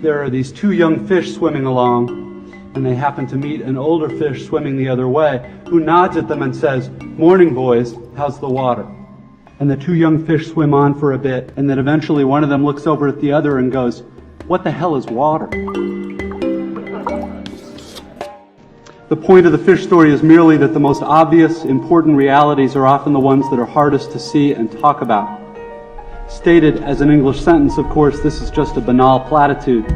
there are these two young fish swimming along, and they happen to meet an older fish swimming the other way, who nods at them and says, "Morning, boys, how's the water?" And the two young fish swim on for a bit, and then eventually one of them looks over at the other and goes, "What the hell is water?" The point of the fish story is merely that the most obvious, important realities are often the ones that are hardest to see and talk about. Stated as an English sentence, of course, this is just a banal platitude.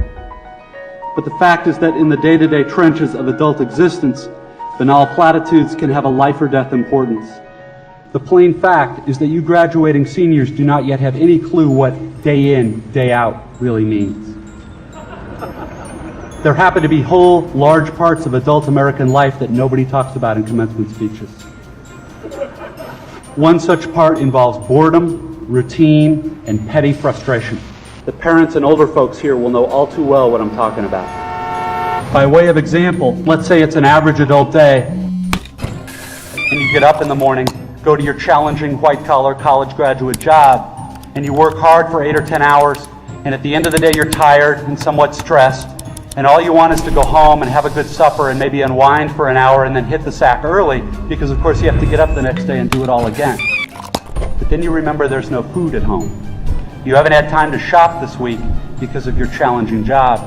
But the fact is that in the day-to-day trenches of adult existence, banal platitudes can have a life or death importance. The plain fact is that you graduating seniors do not yet have any clue what day in, day out really means. There happen to be whole, large parts of adult American life that nobody talks about in commencement speeches. One such part involves boredom, routine, and petty frustration. The parents and older folks here will know all too well what I'm talking about. By way of example, let's say it's an average adult day, and you get up in the morning, go to your challenging white-collar college graduate job, and you work hard for 8 or 10 hours, and at the end of the day you're tired and somewhat stressed, and all you want is to go home and have a good supper and maybe unwind for an hour and then hit the sack early, because of course you have to get up the next day and do it all again. But then you remember there's no food at home. You haven't had time to shop this week because of your challenging job.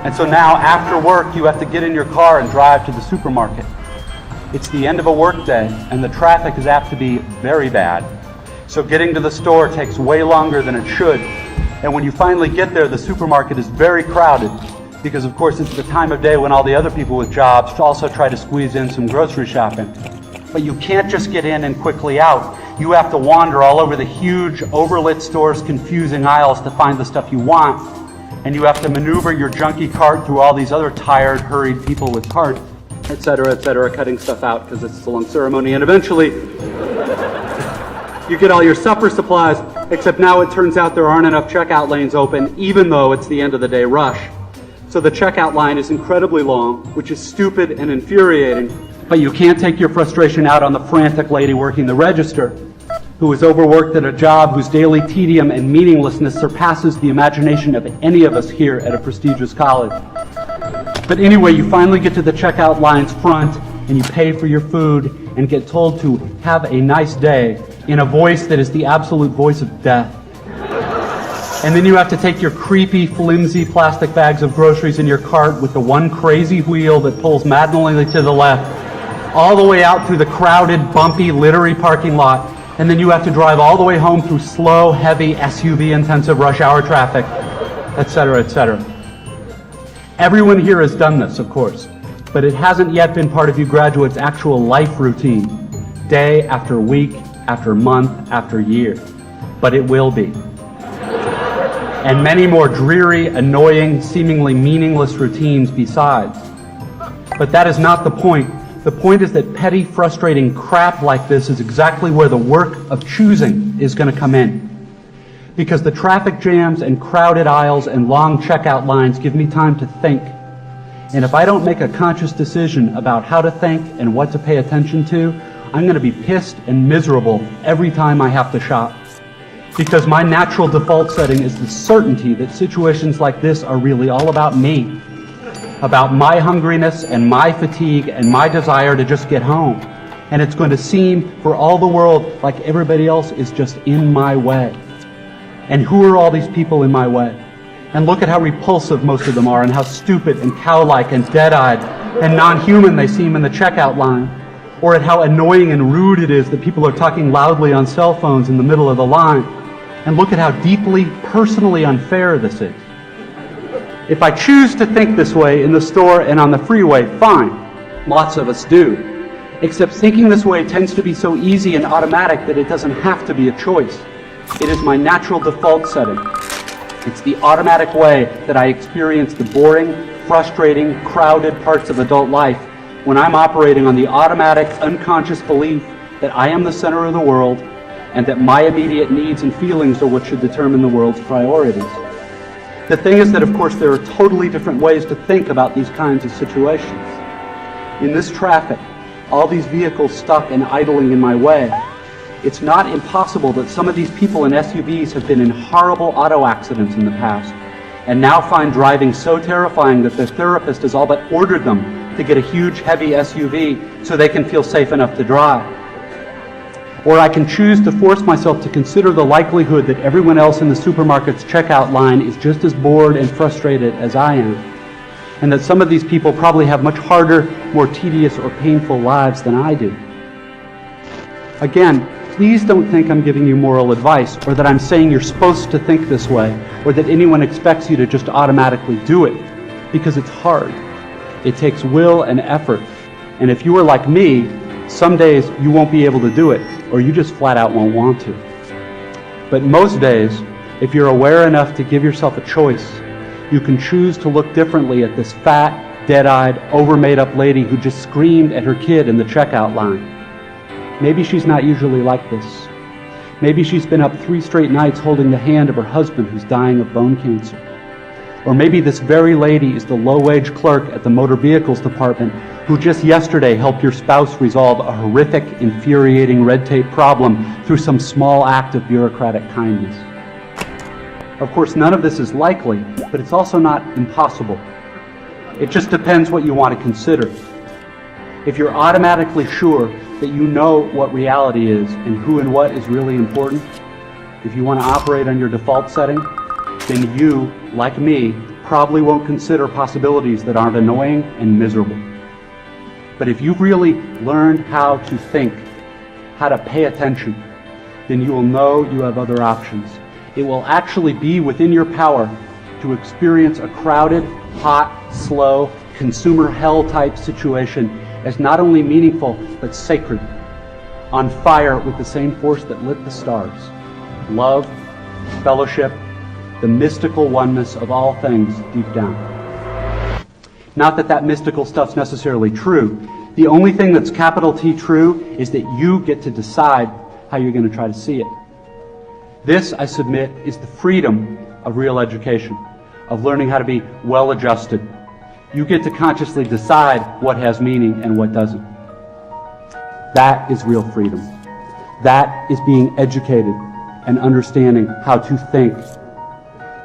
And so now, after work, you have to get in your car and drive to the supermarket. It's the end of a work day, and the traffic is apt to be very bad. So getting to the store takes way longer than it should. And when you finally get there, the supermarket is very crowded, because of course it's the time of day when all the other people with jobs also try to squeeze in some grocery shopping. But you can't just get in and quickly out. You have to wander all over the huge, overlit store's confusing aisles to find the stuff you want. And you have to maneuver your junky cart through all these other tired, hurried people with carts, etc., cutting stuff out because it's a long ceremony. And eventually, you get all your supper supplies, except now it turns out there aren't enough checkout lanes open, even though it's the end of the day rush. So the checkout line is incredibly long, which is stupid and infuriating. But you can't take your frustration out on the frantic lady working the register, who is overworked at a job whose daily tedium and meaninglessness surpasses the imagination of any of us here at a prestigious college. But anyway, you finally get to the checkout line's front, and you pay for your food, and get told to have a nice day in a voice that is the absolute voice of death. And then you have to take your creepy, flimsy plastic bags of groceries in your cart with the one crazy wheel that pulls maddeningly to the left, all the way out through the crowded, bumpy, littery parking lot, and then you have to drive all the way home through slow, heavy, SUV-intensive rush hour traffic, etc., etc. Everyone here has done this, of course, but it hasn't yet been part of you graduates' actual life routine, day after week, after month, after year. But it will be. And many more dreary, annoying, seemingly meaningless routines besides. But that is not the point. The point is that petty, frustrating crap like this is exactly where the work of choosing is going to come in. Because the traffic jams and crowded aisles and long checkout lines give me time to think. And if I don't make a conscious decision about how to think and what to pay attention to, I'm going to be pissed and miserable every time I have to shop. Because my natural default setting is the certainty that situations like this are really all about me. About my hungriness and my fatigue and my desire to just get home. And it's going to seem for all the world like everybody else is just in my way. And who are all these people in my way? And look at how repulsive most of them are, and how stupid and cow-like and dead-eyed and non-human they seem in the checkout line. Or at how annoying and rude it is that people are talking loudly on cell phones in the middle of the line. And look at how deeply, personally unfair this is. If I choose to think this way in the store and on the freeway, fine. Lots of us do. Except thinking this way tends to be so easy and automatic that it doesn't have to be a choice. It is my natural default setting. It's the automatic way that I experience the boring, frustrating, crowded parts of adult life when I'm operating on the automatic, unconscious belief that I am the center of the world and that my immediate needs and feelings are what should determine the world's priorities. The thing is that, of course, there are totally different ways to think about these kinds of situations. In this traffic, all these vehicles stuck and idling in my way, it's not impossible that some of these people in SUVs have been in horrible auto accidents in the past, and now find driving so terrifying that their therapist has all but ordered them to get a huge, heavy SUV so they can feel safe enough to drive. Or I can choose to force myself to consider the likelihood that everyone else in the supermarket's checkout line is just as bored and frustrated as I am, and that some of these people probably have much harder, more tedious or painful lives than I do. Again, please don't think I'm giving you moral advice, or that I'm saying you're supposed to think this way, or that anyone expects you to just automatically do it, because it's hard. It takes will and effort, and if you are like me, some days you won't be able to do it, or you just flat out won't want to. But most days, if you're aware enough to give yourself a choice, you can choose to look differently at this fat, dead-eyed, over-made-up lady who just screamed at her kid in the checkout line. Maybe she's not usually like this. Maybe she's been up 3 straight nights holding the hand of her husband who's dying of bone cancer. Or maybe this very lady is the low-wage clerk at the motor vehicles department who just yesterday helped your spouse resolve a horrific, infuriating red tape problem through some small act of bureaucratic kindness. Of course, none of this is likely, but it's also not impossible. It just depends what you want to consider. If you're automatically sure that you know what reality is and who and what is really important, if you want to operate on your default setting, then you, like me, probably won't consider possibilities that aren't annoying and miserable. But if you've really learned how to think, how to pay attention, then you will know you have other options. It will actually be within your power to experience a crowded, hot, slow, consumer hell-type situation as not only meaningful, but sacred, on fire with the same force that lit the stars. Love, fellowship, the mystical oneness of all things deep down. Not that that mystical stuff's necessarily true. The only thing that's capital T true is that you get to decide how you're going to try to see it. This, I submit, is the freedom of real education, of learning how to be well-adjusted. You get to consciously decide what has meaning and what doesn't. That is real freedom. That is being educated and understanding how to think.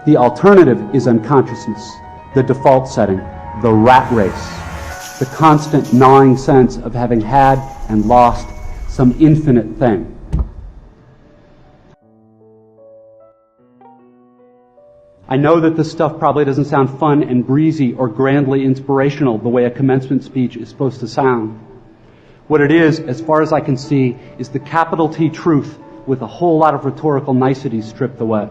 The alternative is unconsciousness, the default setting, the rat race, the constant gnawing sense of having had and lost some infinite thing. I know that this stuff probably doesn't sound fun and breezy or grandly inspirational the way a commencement speech is supposed to sound. What it is, as far as I can see, is the capital T truth with a whole lot of rhetorical niceties stripped away.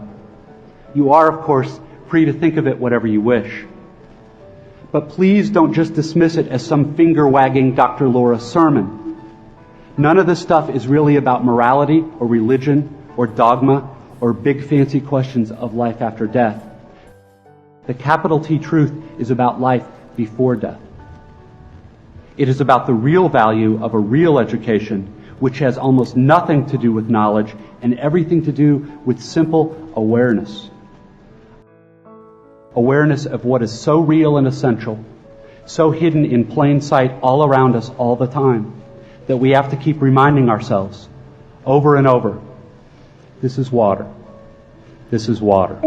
You are, of course, free to think of it whatever you wish. But please don't just dismiss it as some finger-wagging Dr. Laura sermon. None of this stuff is really about morality or religion or dogma or big fancy questions of life after death. The capital T truth is about life before death. It is about the real value of a real education, which has almost nothing to do with knowledge and everything to do with simple awareness. Awareness of what is so real and essential, so hidden in plain sight all around us all the time, that we have to keep reminding ourselves over and over, this is water. This is water.